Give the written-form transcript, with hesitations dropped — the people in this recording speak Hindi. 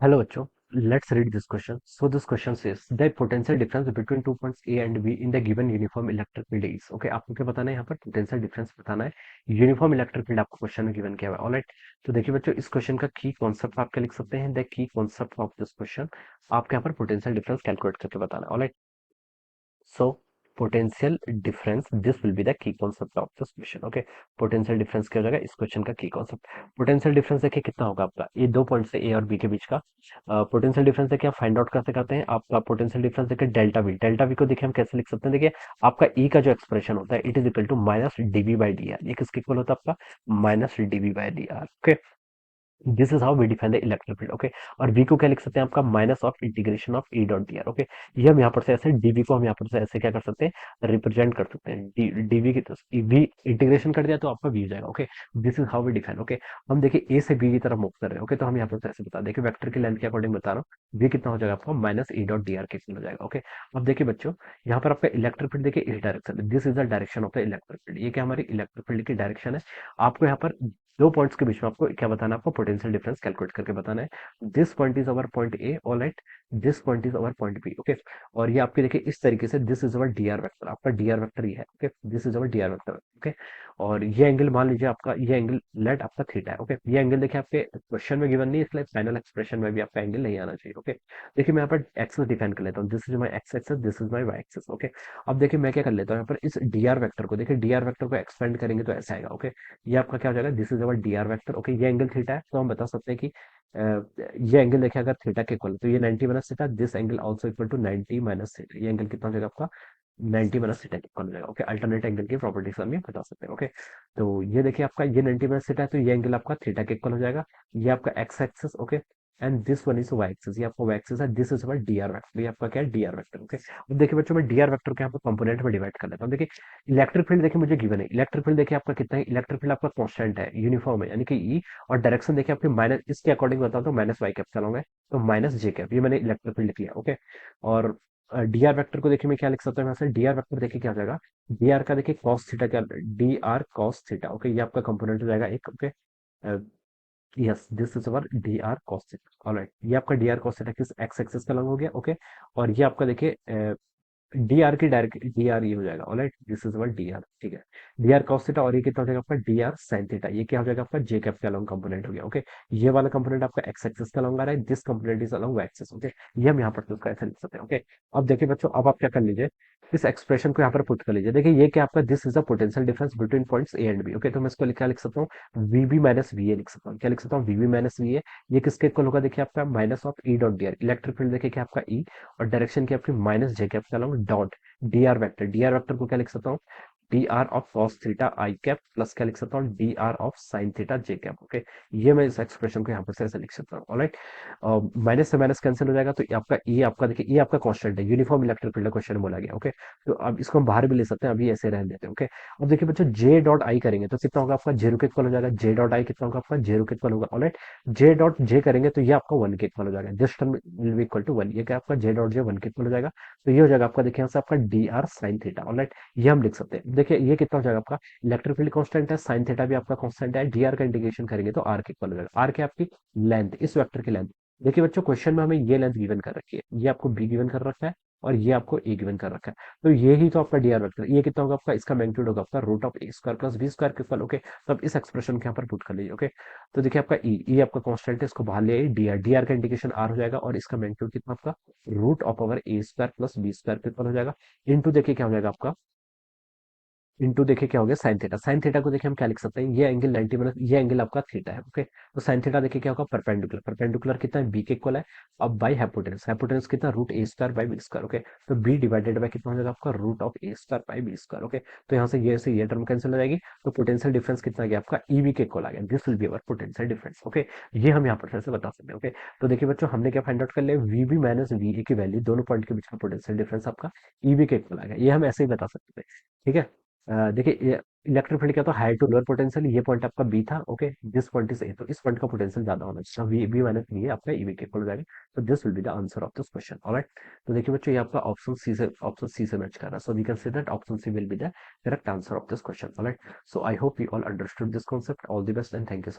Hello बच्चों, let's read this question. So this question says the potential difference between two points A and B in the given uniform electric field is. Okay, आपको क्या बताना है यहाँ पर पोटेंशियल डिफरेंस बताना है. यूनिफॉर्म इलेक्ट्रिक फील्ड आपको क्वेश्चन में गिवन किया हुआ है. ऑलराइट, तो देखिए बच्चों, इस क्वेश्चन का की कॉन्सेप्ट आप क्या लिख सकते हैं. The key concept of this question आपको यहाँ पर पोटेंशियल डिफरेंस कैलकुलेट करके बताना है. Alright, so potential difference, this will be the key concept of this question. Okay, potential difference क्या हो जाएगा इस क्वेश्चन का की कॉन्सेप्ट. पोटेंशियल डिफरेंस देखिए कितना होगा आपका, ये दो पॉइंट से ए और बी के बीच का पोटेंशियल डिफरेंस देखिए आप फाइंड आउट कैसे करते हैं. आपका पोटेंशियल डिफरेंस देखिए डेल्टा वी, डेल्टा वी को देखिए हम कैसे लिख सकते हैं. देखिए आपका ई का जो एक्सप्रेशन होता है it is equal to minus D V by D. R किसके इक्वल होता है आपका minus D V by are. Okay, this is how we define the electric field. Okay, और v को क्या लिख सकते हैं आपका minus of integration of E dot D are. Okay, ये हम यहाँ पर से ऐसे dv को हम यहाँ पर से ऐसे क्या कर सकते हैं रिप्रेजेंट कर सकते हैं dv की v इंटीग्रेशन कर दिया तो आपका v हो जाएगा. Okay, this is how we define. Okay, हम देखिए a से b की तरफ मूव कर रहे हैं. ओके, तो हम यहाँ पर से ऐसे बता देखिए वेक्टर की लेंथ के अकॉर्डिंग बता रहा हूँ v कितना हो जाएगा आपका minus E dot D are के इक्वल हो जाएगा. ओके, अब देखिए बच्चों, यहाँ पर आपका इलेक्ट्रिक फील्ड देखिए इस direction, this is the direction of the electric field. ये क्या हमारी इलेक्ट्रिक फील्ड की डायरेक्शन है. आपको यहाँ पर दो पॉइंट्स के बीच में आपको क्या बताना है, आपको पोटेंशियल डिफरेंस कैलकुलेट करके बताना है. This point is our point A, alright, this point is our point B. Okay, और ये आपके देखिए इस तरीके से this is our D R vector, आपका डी आर वेक्टर ये है. Okay, this is our D R vector. Okay, और ये एंगल मान लीजिए आपका, ये एंगल लेट आपका थीटा है. ओके, ये एंगल देखिए आपके क्वेश्चन में गिवन नहीं है, इसलिए फाइनल एक्सप्रेशन में भी आपका एंगल नहीं आना चाहिए. ओके, देखिए मैं यहाँ पर एक्सेस डिफाइन कर लेता हूँ. This is my X axis, this is my Y axis. Okay, अब देखिए मैं क्या कर लेता हूँ यहाँ पर इस डी आर वेक्टर को, देखिए डी आर वेक्टर को एक्सपेंड करेंगे तो ऐसा आएगा. ओके, ये आपका क्या हो जाएगा, this is our D R vector. Okay, ये एंगल थीटा है तो हम बता सकते हैं कि ये एंगल देखिए अगर थीटा के इक्वल है तो ये 90 minus theta, this angle also equal to 90 minus theta. ये एंगल कितना हो जाएगा आपका 90 माइनस थीटा के इक्वल हो जाएगा. ओके, अल्टरनेट एंगल की प्रॉपर्टीज हम ये बता सकते हैं. ओके, तो ये देखिए आपका ये 90 माइनस थीटा है तो ये एंगल आपका थीटा के इक्वल हो जाएगा. ये आपका X axis. Okay, and this one is Y axis, ये आपका वाई एक्सिस है. This is our D R vector, ये आपका क्या है डी आर वेक्टर. ओके, अब देखिए बच्चों मैं डी आर वेक्टर को यहाँ पर कंपोनेंट में डिवाइड कर लेता हूँ. देखिए इलेक्ट्रिक फील्ड देखिए मुझे गिवन है, इलेक्ट्रिक फील्ड देखिए आपका कितना है, इलेक्ट्रिक फील्ड आपका कांस्टेंट है, यूनिफॉर्म है, यानी कि ई, और डायरेक्शन देखिए आपके माइनस, इसके अकॉर्डिंग बताऊं तो माइनस वाई कैप चलाऊंगा, तो माइनस जे कैप, ये मैंने इलेक्ट्रिक फील्ड लिख लिया. ओके, और डी आर वेक्टर को देखिए मैं क्या लिख सकता हूँ यहाँ से, डी आर वेक्टर देखिए क्या हो जाएगा, डी आर का देखिए कॉस थीटा, क्या D R cos theta. Okay, ये आपका कंपोनेंट हो जाएगा एक. Okay, yes, this is our D are cos theta. Alright, ये आपका डी आर कॉस थीटा किस एक्स एक्सिस का लंग हो गया. ओके, और ये आपका देखिए डी आर की डायरेक्ट डी आर ये हो जाएगा. Alright, this is our D are. ठीक है, डी आर कॉस थीटा, और ये कितना हो जाएगा आपका डी आर साइन थीटा. ये क्या हो जाएगा आपका जे कैप का लॉन्ग कंपोनेंट हो गया. ओके, ये वाला कंपोनेंट आपका एक्स एक्सिस का लॉन्ग आ रहा है, this component is along Y axis. Okay, ये हम यहाँ पर इसका ऐसे लिख सकते हैं. ओके, अब देखिए बच्चों, अब आप क्या कर लीजिए, इस एक्सप्रेशन को यहाँ पर पुट कर लीजिए. देखिए ये क्या आपका this is the potential difference between points A and B. Okay, तो मैं इसको क्या लिख सकता हूँ, वीबी माइनस वी ए लिख सकता हूँ. क्या लिख सकता हूँ, वीबी माइनस वी ए. ये किसके इक्वल होगा, देखिए आपका minus of E dot D are, electric field देखिए क्या आपका ई, और डायरेक्शन की आपकी माइनस जे कैप का long dot D R vector. D R vector को क्या लिख सकता हूँ, D R of cos theta I cap plus क्या लिख सकता हूँ, D R of sine theta J cap. Okay, ये मैं इस एक्सप्रेशन को यहाँ पर से ऐसे लिख सकता हूँ. ऑलराइट, माइनस से माइनस कैंसिल हो जाएगा तो ये आपका ये आपका देखिए ये आपका कांस्टेंट है, यूनिफॉर्म इलेक्ट्रिक फील्ड क्वेश्चन बोला गया. ओके, तो अब इसको हम बाहर भी ले सकते हैं, अभी ऐसे रहने देते हैं. ओके, अब देखिए बच्चों जे डॉट आई करेंगे तो कितना होगा आपका जीरो के इक्वल हो जाएगा. जे डॉट आई कितना होगा आपका जीरो के इक्वल होगा. ऑलराइट, जे डॉट जे करेंगे तो ये आपका वन के इक्वल हो जाएगा, this term will be equal to one. ये क्या आपका जे डॉट जे वन के इक्वल हो जाएगा, तो ये हो जाएगा आपका देखिए यहाँ से आपका D are sine theta. Alright, ये हम लिख सकते हैं. देखिए ये कितना हो जाएगा आपका, इलेक्ट्रिक फील्ड कांस्टेंट है, साइन थीटा भी आपका कांस्टेंट है, डी आर का इंटीग्रेशन करेंगे तो आर के इक्वल हो जाएगा. आर के आपकी लेंथ, इस वेक्टर की लेंथ. देखिए बच्चों क्वेश्चन में हमें ये लेंथ गिवन कर रखी है, ये आपको बी गिवन कर रखा है, और ये आपको ए गिवन कर रखा है. तो ये ही तो आपका डी आर वेक्टर, ये कितना होगा आपका, इसका मैग्नीट्यूड होगा आपका root of A square plus B square के इक्वल. ओके, तो अब इस एक्सप्रेशन के यहाँ पर पुट कर लीजिए. ओके, तो देखिए आपका ई आपका कांस्टेंट है, इसको बाहर ले आइए, डी आर का इंटीग्रेशन आर हो जाएगा, और इसका मैग्नीट्यूड कितना आपका root of over A square plus B square के इक्वल हो जाएगा. इनटू देखिए क्या हो जाएगा आपका, इनटू देखिए क्या हो गया साइन थीटा. साइन थीटा को देखिए हम क्या लिख सकते हैं, ये एंगल 90 माइनस ये एंगल आपका थीटा है. ओके, तो साइन थीटा देखिए क्या होगा, परपेंडिकुलर, परपेंडिकुलर कितना है बी के इक्वल है. अब बाई हाइपोटेनस, हाइपोटेनस कितना root A square by B square. Okay, तो बी डिवाइडेड बाई कितना हो जाएगा आपका root of A square by B square. Okay, तो यहाँ से ये टर्म कैंसिल हो जाएगी, तो पोटेंशियल डिफरेंस कितना आ गया आपका ईवी के इक्वल आ गया. This will be our potential difference. Okay, ये हम यहाँ पर से बता सकते हैं. ओके, तो देखिए बच्चों हमने क्या फाइंड आउट कर लिया, वीबी माइनस वी ए की वैल्यू दोनों पॉइंट के बीच का पोटेंशियल डिफरेंस आपका ईवी के इक्वल आ गया. ये हम ऐसे ही बता सकते थे. ठीक है, देखिए इलेक्ट्रिक फील्ड क्या था, हायर टू लोअर पोटेंशियल, ये पॉइंट आपका बी था. Okay, this point is a, तो इस पॉइंट का पोटेंशियल ज्यादा होना चाहिए, वी बी माइनस वी आपका ईवी के इक्वल हो जाएगा. तो this will be the answer of this question. Alright, तो देखिए बच्चों ये आपका ऑप्शन सी से मैच कर रहा है, so we can say that option C will be the correct answer of this question. Alright, so I hope you all understood this concept. All the best and thank you so